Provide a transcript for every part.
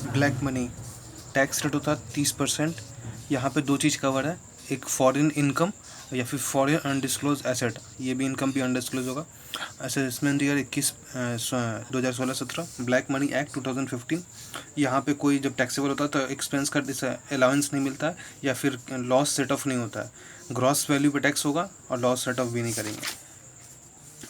Black money tax rate होता है 30%। यहाँ पे दो चीज़ कवर है, एक फॉरेन इनकम या फिर फॉरेन अनडिस्क्लोज एसेट, ये भी इनकम भी अनडिस्क्लोज होगा। Assessment year 2016-17, black money act 2015। यहाँ पे कोई जब टैक्सेबल होता है तो एक्सपेंस का अलाउंस नहीं मिलता है या फिर लॉस सेट ऑफ नहीं होता है, ग्रॉस वैल्यू पे टैक्स होगा और लॉस सेट ऑफ भी नहीं करेंगे।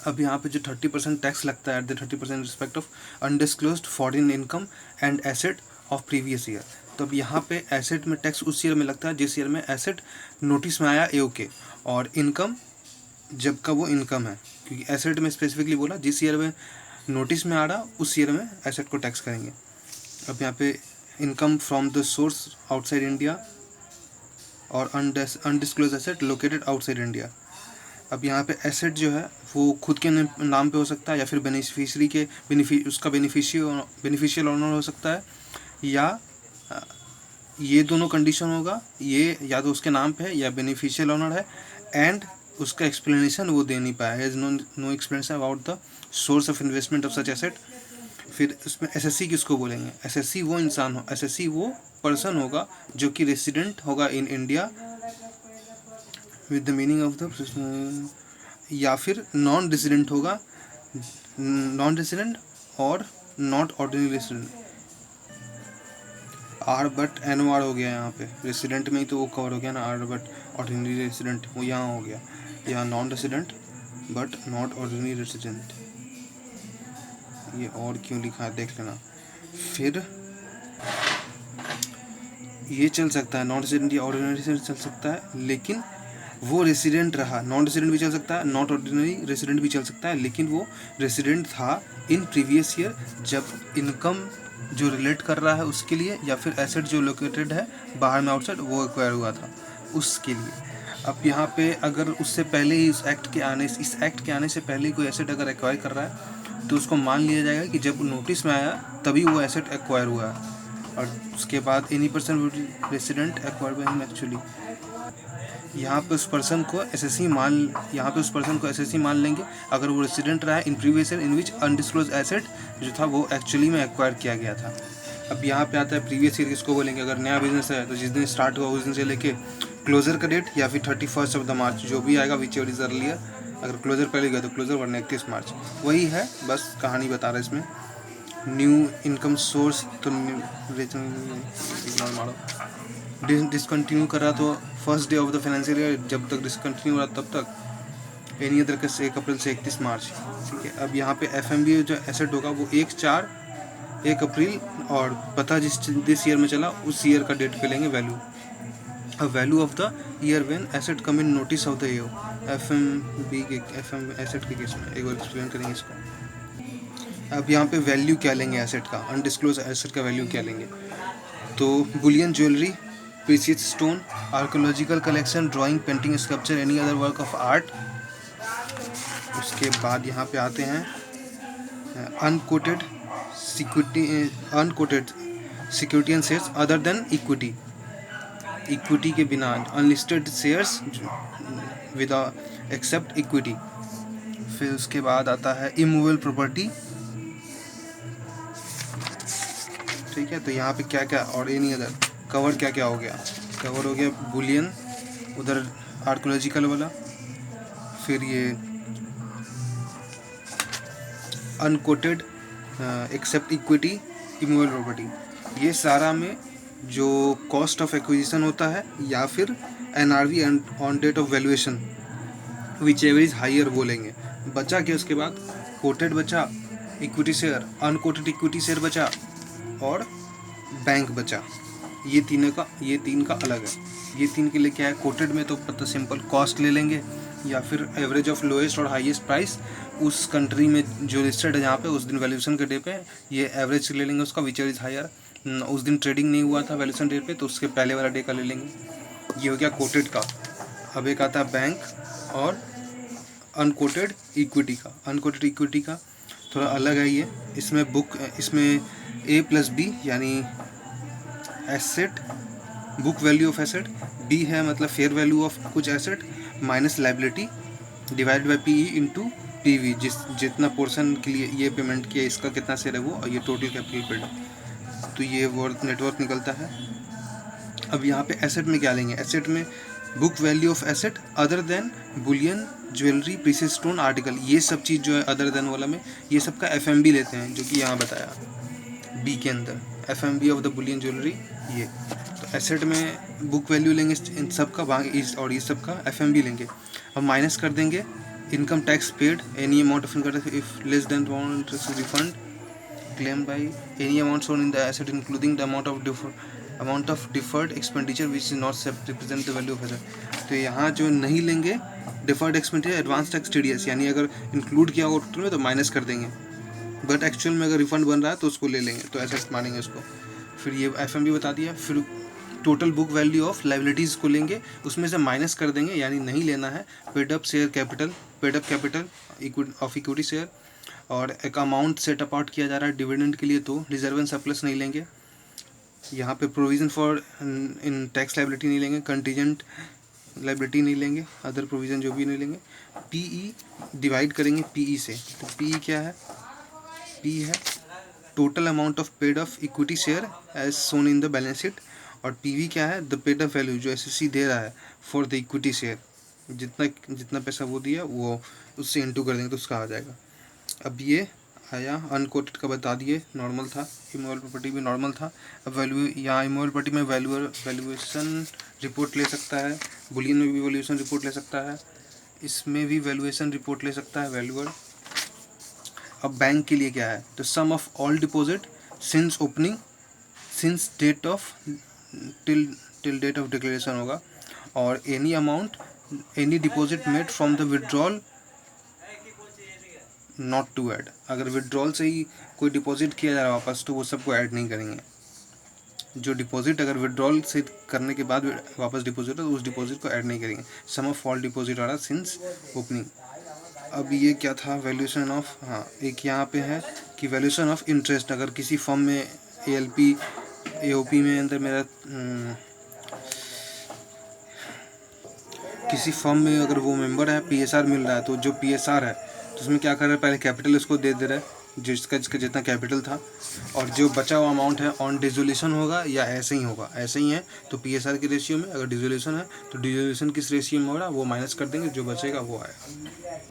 अब यहाँ पे जो 30% टैक्स लगता है at the 30% respect of undisclosed foreign income and asset of previous year. तो अब यहाँ पे एसेट में टैक्स उस ईयर में लगता है जिस ईयर में एसेट नोटिस में आया AOK, और इनकम जब का वो इनकम है, क्योंकि एसेट में स्पेसिफिकली बोला जिस ईयर में नोटिस में आ रहा उस ईयर में एसेट को टैक्स करेंगे। अब यहाँ पे income from the source outside India और undisclosed asset located outside India. अब यहाँ पे एसेट जो है वो खुद के नाम पे हो सकता है या फिर बेनिफिशियरी के उसका बेनिफिशियल ओनर हो सकता है, या ये दोनों कंडीशन होगा, ये या तो उसके नाम पे है या बेनिफिशियल ओनर है, एंड उसका एक्सप्लेनेशन वो दे नहीं पाया, has no explanation about the source of investment of such asset. फिर इसमें SSC किसको बोलेंगे? SSC वो इंसान हो, SSC वो पर्सन होगा जो कि रेसिडेंट होगा in India with the meaning of the, या फिर नॉन रेसिडेंट होगा, नॉन रेसिडेंट और not ordinary resident. R but NOR हो गया यहाँ पे, रेसिडेंट में ही तो वो कवर हो गया ना, आर बट ऑर्डिनरी रेसिडेंट वो यहाँ हो गया, या non resident but not ordinary resident. ये और क्यों लिखा है देख लेना। फिर ये चल सकता है, नॉन रेसिडेंट या ऑर्डिनरी रेसिडेंट चल सकता है, लेकिन वो रेसिडेंट रहा, नॉन रेसिडेंट भी चल सकता है, नॉट ऑर्डिनरी रेसिडेंट भी चल सकता है, लेकिन वो रेसिडेंट था इन प्रीवियस ईयर जब इनकम जो रिलेट कर रहा है उसके लिए, या फिर एसेट जो लोकेटेड है बाहर में आउटसाइड वो एक्वायर हुआ था उसके लिए। अब यहाँ पे अगर उससे पहले ही इस एक्ट के आने से पहले ही कोई एसेट अगर एक्वायर कर रहा है तो उसको मान लिया जाएगा कि जब नोटिस में आया तभी वो एसेट एक्वायर हुआ है, और उसके बाद any person resident acquire by him actually. यहाँ पे उस पर्सन को SSC मान लेंगे अगर वो रेसिडेंट रहा है in previous year in which undisclosed asset जो था वो एक्चुअली में एक्वायर किया गया था। अब यहाँ पे आता है प्रीवियस ईयर किसको बोलेंगे? अगर नया बिजनेस है तो जिस दिन स्टार्ट हुआ उस दिन से लेके क्लोजर का डेट, या फिर 31 ऑफ द मार्च जो भी आएगा विच एवर इज अर्लियर। अगर क्लोजर पहले गया तो क्लोजर, वरना 31 मार्च। वही है, बस कहानी बता रहा है इसमें। न्यू इनकम सोर्स तो इग्नोर मारो, डिसकंटिन्यू कर रहा तो first day of the financial year, जब तक डिसकंटिन्यू हो रहा तब तक एनी अदर केस 1 अप्रैल से 31 मार्च। ठीक है। अब यहाँ पे FMB जो एसेट होगा वो 1 अप्रैल और पता जिस ईयर में चला उस ईयर का डेट पे लेंगे वैल्यू। अब value of the year when asset come in notice of the year, FMB के एसेट के केस में एक बार एक्सप्लेन करेंगे इसको। अब यहाँ पे वैल्यू क्या लेंगे एसेट का, अनडिस्क्लोज एसेट का वैल्यू क्या लेंगे? तो bullion jewellery, precious stone, archaeological collection, drawing, painting, sculpture, any other work of art. उसके बाद यहाँ पे आते हैं unquoted security and shares other than equity, equity के बिना unlisted shares with except equity. फिर उसके बाद आता है इमूवेबल प्रॉपर्टी। ठीक है, तो यहाँ पे क्या क्या और एनी अदर कवर क्या क्या हो गया? कवर हो गया बुलियन, उधर आर्कोलॉजिकल वाला, फिर ये unquoted, except equity, immovable property. ये सारा में जो कॉस्ट ऑफ एक्विजिशन होता है या फिर NRV on date of valuation whichever is higher बोलेंगे। बचा क्या उसके बाद? कोटेड बचा, equity share, unquoted equity share बचा और बैंक बचा। ये तीन का अलग है। ये तीन के लिए क्या है? कोटेड में तो पता सिंपल कॉस्ट ले लेंगे या फिर एवरेज ऑफ लोएस्ट और हाईएस्ट प्राइस उस कंट्री में जो लिस्टेड है जहाँ पे उस दिन वैल्यूएशन के डे पे ये एवरेज ले लेंगे उसका, विच इज हायर। उस दिन ट्रेडिंग नहीं हुआ था वैल्यूएशन डे पे तो उसके पहले वाला डे का ले लेंगे। ये हो गया कोटेड का। अब एक आता है बैंक और अनकोटेड इक्विटी का। अनकोटेड इक्विटी का थोड़ा अलग है ये। इसमें A+B यानी asset, book value of asset, B है मतलब फेयर वैल्यू ऑफ कुछ asset minus liability divide by PE into PV, जितना पोर्शन के लिए ये पेमेंट किया इसका कितना शेयर है वो, और ये टोटल कैपिटल पेड। तो ये वर्थ नेटवर्थ निकलता है। अब यहाँ पे एसेट में क्या लेंगे, एसेट में book value of asset other than Boolean jewellery precious stone article, ये सब चीज़ जो है अदर देन वाला में ये सब का FMB लेते हैं, जो कि यहाँ बताया बी के अंदर FMB of the Boolean jewellery. ये तो एसेट में बुक वैल्यू लेंगे इन सब का और ये सब का FMB लेंगे। अब माइनस कर देंगे income tax paid any amount of income tax if less than refund claimed by any amount shown in the asset including the amount of deferred expenditure which is not represent the value of asset। तो यहाँ जो नहीं लेंगे deferred expenditure advance tax TDS, यानी अगर include किया होगा total में तो माइनस कर देंगे, बट एक्चुअल में अगर रिफंड बन रहा है तो उसको ले लेंगे, तो एसेट मानेंगे उसको। फिर ये FMB बता दिया। फिर total book value of liabilities को लेंगे, उसमें से माइनस कर देंगे, यानी नहीं लेना है paid up capital of equity share, और एक अमाउंट सेट अपार्ट किया जा रहा है डिविडेंड के लिए, तो रिजर्व एंड सरप्लस नहीं लेंगे। यहाँ पे provision for in tax liability नहीं लेंगे, कंटीजेंट लाइबिलिटी नहीं लेंगे, अदर प्रोविज़न जो भी नहीं लेंगे। PE डिवाइड करेंगे PE से, तो PE क्या है, P है total amount of paid of equity share as shown in the balance sheet, और PV क्या है द पेड ऑफ वैल्यू जो SEC दे रहा है फॉर द इक्विटी शेयर, जितना पैसा वो दिया वो उससे इंटू कर देंगे तो उसका आ जाएगा। अब ये आया अनकोटेड का बता दिए, नॉर्मल था, इमूवेबल प्रॉपर्टी भी नॉर्मल था। अब वैल्यू यहाँ इमूवेबल प्रॉपर्टी में वैल्यूएशन रिपोर्ट ले सकता है, बुलियन में भी वैल्यूएशन रिपोर्ट ले सकता है, इसमें भी वैल्यूएशन रिपोर्ट ले सकता है वैल्यूअर। अब बैंक के लिए क्या है, तो sum of all deposit since opening since date of till date of declaration होगा, और any amount any deposit made from the withdrawal not to add, अगर विड्रॉल से ही कोई डिपॉजिट किया जा रहा है वापस तो वो सबको ऐड नहीं करेंगे। जो डिपॉजिट अगर विड्रॉल से करने के बाद वापस डिपॉजिट हो तो उस डिपॉजिट को ऐड नहीं करेंगे। सम ऑफ ऑल डिपॉजिट आ रहा सिंस ओपनिंग। अब ये क्या था, वैल्यूएशन ऑफ, हाँ एक यहाँ पे है कि वैल्यूएशन ऑफ इंटरेस्ट, अगर किसी फर्म में ALP AOP में अंदर मेरा किसी फर्म में अगर वो मेंबर है PSR मिल रहा है, तो जो PSR है तो उसमें क्या कर रहा है, पहले कैपिटल उसको दे रहा है जिसका जितना कैपिटल था, और जो बचा हुआ अमाउंट है ऑन डिसोल्यूशन होगा या ऐसे ही होगा, ऐसे ही है तो PSR की रेशियो में, अगर डिसोल्यूशन है तो डिसोल्यूशन किस रेशियो में हो रहा है वो माइनस कर देंगे, जो बचेगा वो आएगा।